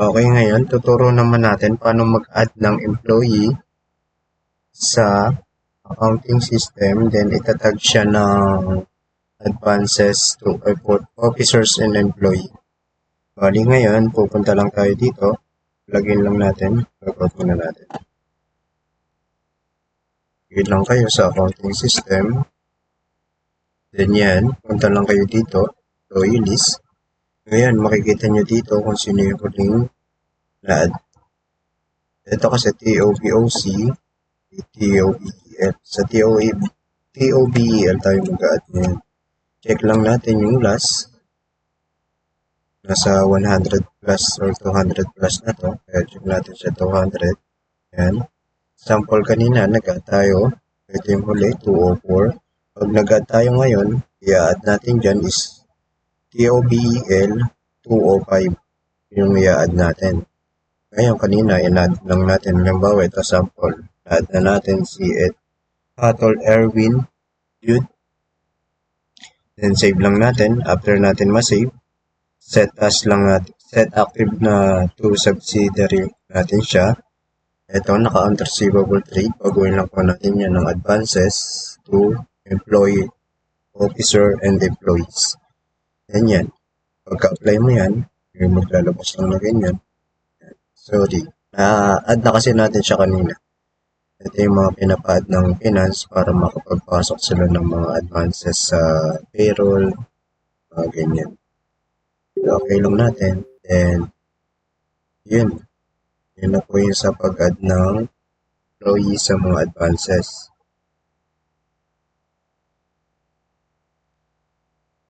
Okay, ngayon tuturo naman natin paano mag-add ng employee sa accounting system, then itatag siya ng advances to officers and employee. Bali ngayon, pupunta lang tayo dito, login lang natin, log muna natin. Login lang kayo sa accounting system, then yan, punta lang kayo dito, employee list. Ngayon, makikita nyo dito kung sino yung huling na-add. Ito kasi TOBOC, TOBEL. Sa TOBEL tayo mag-add ngayon. Check lang natin yung last. Nasa 100 plus or 200 plus na to. Kaya check natin sa 200. Yan. Sample kanina, nag-add tayo. Ito yung huli, 204. Pag nag-add tayo ngayon, i-add natin dyan is TOBEL 205. Yung i-add natin. Ngayon, kanina, in-add lang natin. Halimbawa, ito sample. Add na natin si Hatol Erwin Jude. Then, save lang natin. After natin ma-save, set as lang natin. Set active na to subsidiary natin siya. Ito, naka-on receivable trade. Baguhin lang po natin yan ng advances to employee, officer, and employees. Yan yan. Pagka-apply mo yan, yung maglalabas lang na ganyan. Sorry. Na-add na kasi natin siya kanina. Ito yung mga pinapa-add ng finance para makapagpasok sila ng mga advances sa payroll, mga ganyan. Okay lang natin. Then, yun. Yun na po yung sa pag-add ng employee sa mga advances.